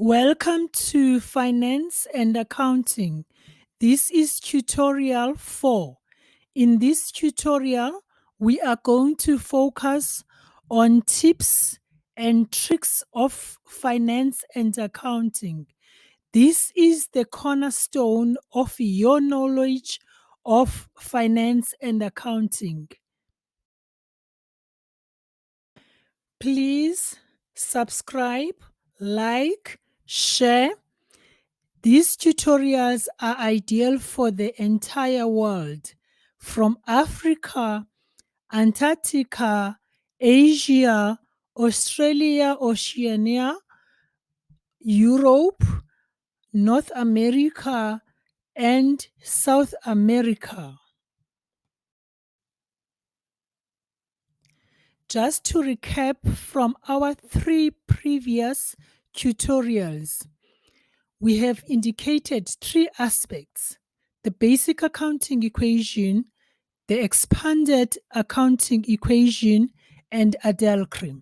Welcome to Finance and Accounting. This is tutorial 4. In this tutorial, we are going to focus on tips and tricks of finance and accounting. This is the cornerstone of your knowledge of finance and accounting. Please subscribe, like, share. These tutorials are ideal for the entire world, from Africa, Antarctica, Asia, Australia, Oceania, Europe, North America, and South America. Just to recap from our 3 previous tutorials, we have indicated 3 aspects: the basic accounting equation, the expanded accounting equation, and adultery.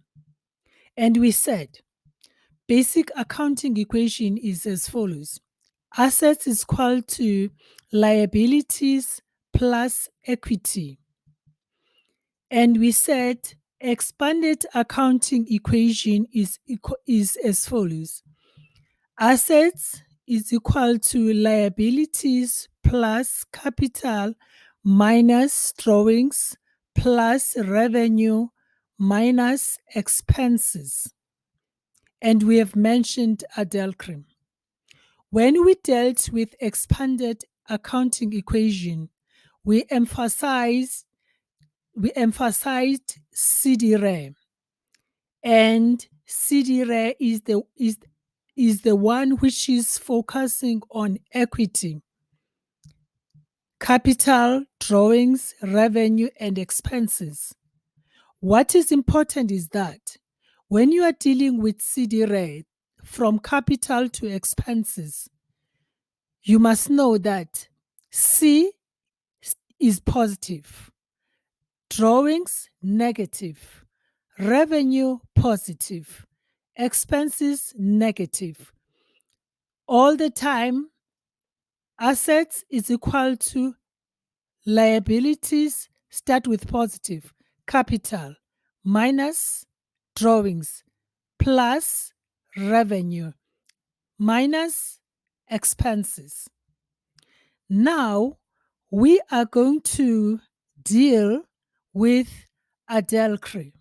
And we said basic accounting equation is as follows: assets is equal to liabilities plus equity. And we said expanded accounting equation is as follows: assets is equal to liabilities plus capital minus drawings plus revenue minus expenses. And we have mentioned adultery. When we dealt with expanded accounting equation, we emphasized CD-RE, and CD-RE is the one which is focusing on equity, capital, drawings, revenue, and expenses. What is important is that when you are dealing with CD-RE from capital to expenses, you must know that C is positive, drawings negative, revenue positive, expenses negative. All the time, assets is equal to liabilities, start with positive, capital minus drawings plus revenue minus expenses. Now we are going to deal with adultery.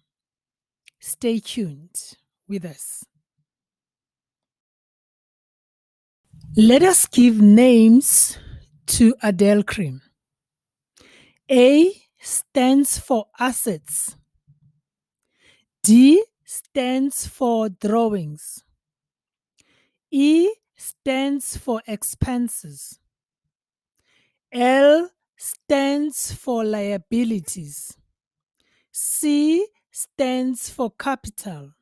Stay tuned with us. Let us give names to adultery. A stands for assets. D stands for drawings. E stands for expenses. L stands for liabilities. C stands for capital.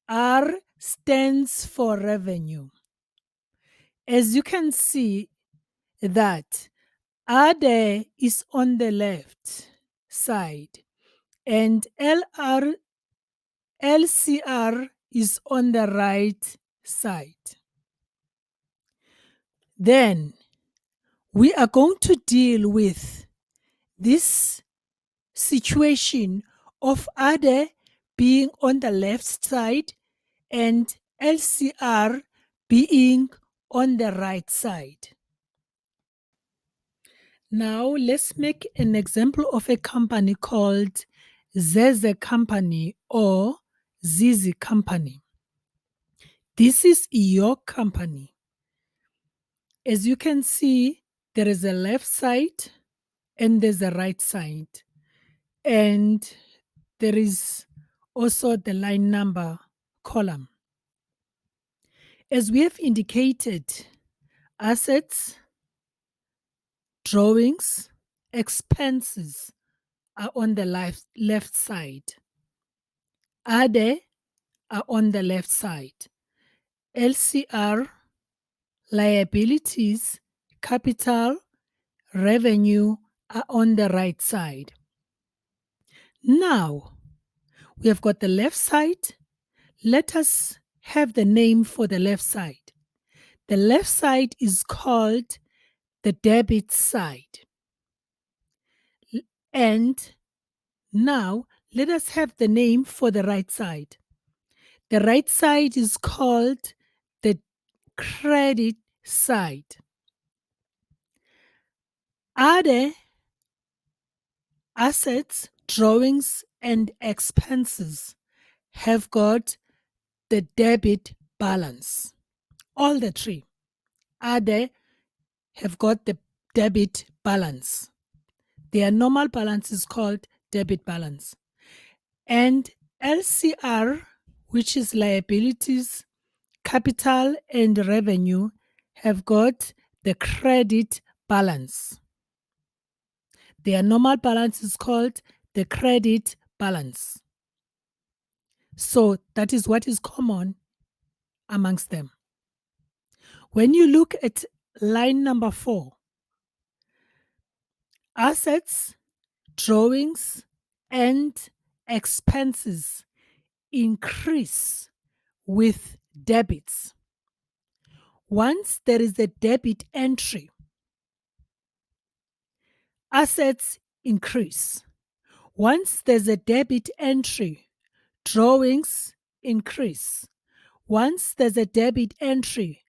R stands for revenue. As you can see that ADE is on the left side and LCR is on the right side. Then we are going to deal with this situation of ADE being on the left side and LCR being on the right side. Now let's make an example of a company called Zeze Company or Zizi Company. This is your company. As you can see, there is a left side and there's a right side. And there is also the line number column. As we have indicated, assets, drawings, expenses are on the left side. ADE are on the left side. LCR, liabilities, capital, revenue are on the right side. Now, we have got the left side. Let us have the name for the left side. The left side is called the debit side. And now let us have the name for the right side. The right side is called the credit side. Other assets, drawings, and expenses have got the debit balance. All the three other have got the debit balance. Their normal balance is called debit balance. And LCR, which is liabilities, capital, and revenue, have got the credit balance. Their normal balance is called the credit balance. So that is what is common amongst them. When you look at line number 4, assets, drawings, and expenses increase with debits. Once there is a debit entry, assets increase. Once there's a debit entry, drawings increase. Once there's a debit entry,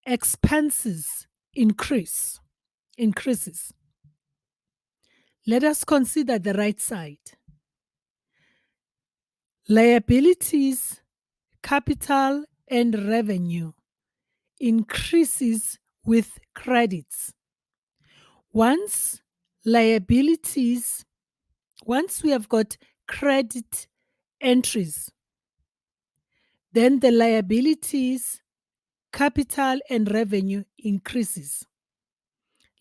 expenses increases. Let us consider the right side. Liabilities, capital, and revenue increases with credits. Once we have got credit entries, then the liabilities, capital, and revenue increases.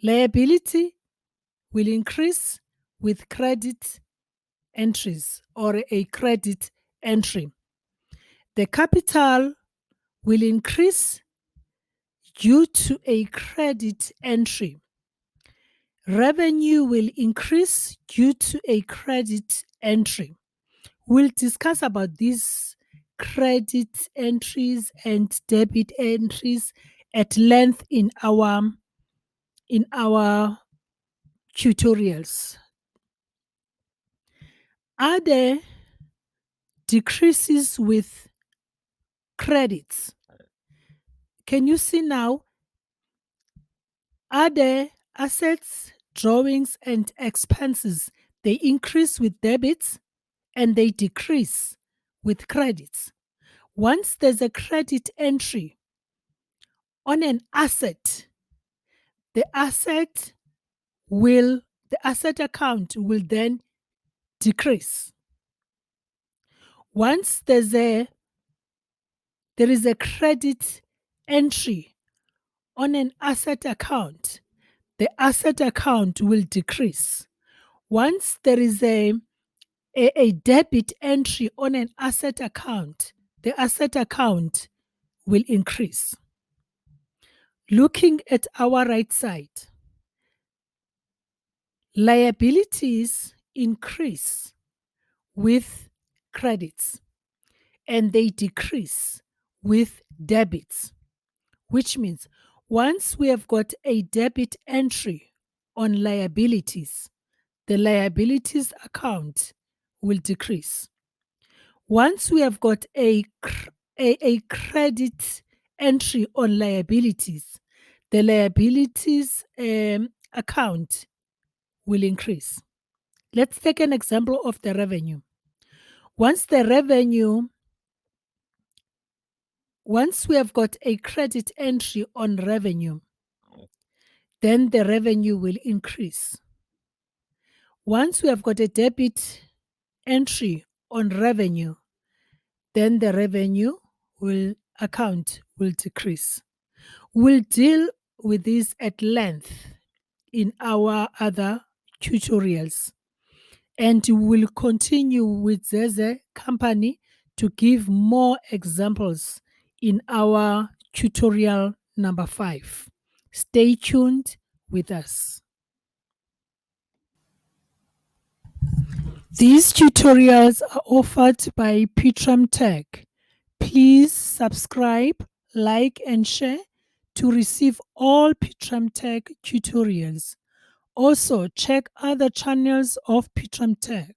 Liability will increase with credit entries or a credit entry. The capital will increase due to a credit entry. Revenue will increase due to a credit entry. We'll discuss about these credit entries and debit entries at length in our tutorials. Are there decreases with credits? Can you see now? Are there assets, drawings, and expenses? They increase with debits and they decrease with credits. Once there's a credit entry on an asset, the asset account will then decrease. Once there is a credit entry on an asset account, the asset account will decrease. Once there is a debit entry on an asset account, the asset account will increase. Looking at our right side, liabilities increase with credits and they decrease with debits, which means once we have got a debit entry on liabilities, the liabilities account will decrease. Once we have got a credit entry on liabilities, the liabilities account will increase. Let's take an example of the revenue. Once we have got a credit entry on revenue, then the revenue will increase. Once we have got a debit entry on revenue, then the revenue account will decrease. We'll deal with this at length in our other tutorials. And we'll continue with Zeze Company to give more examples in our tutorial number 5. Stay tuned with us. These tutorials are offered by Pitram Tech. Please subscribe, like, and share to receive all Pitram Tech tutorials. Also, check other channels of Pitram Tech.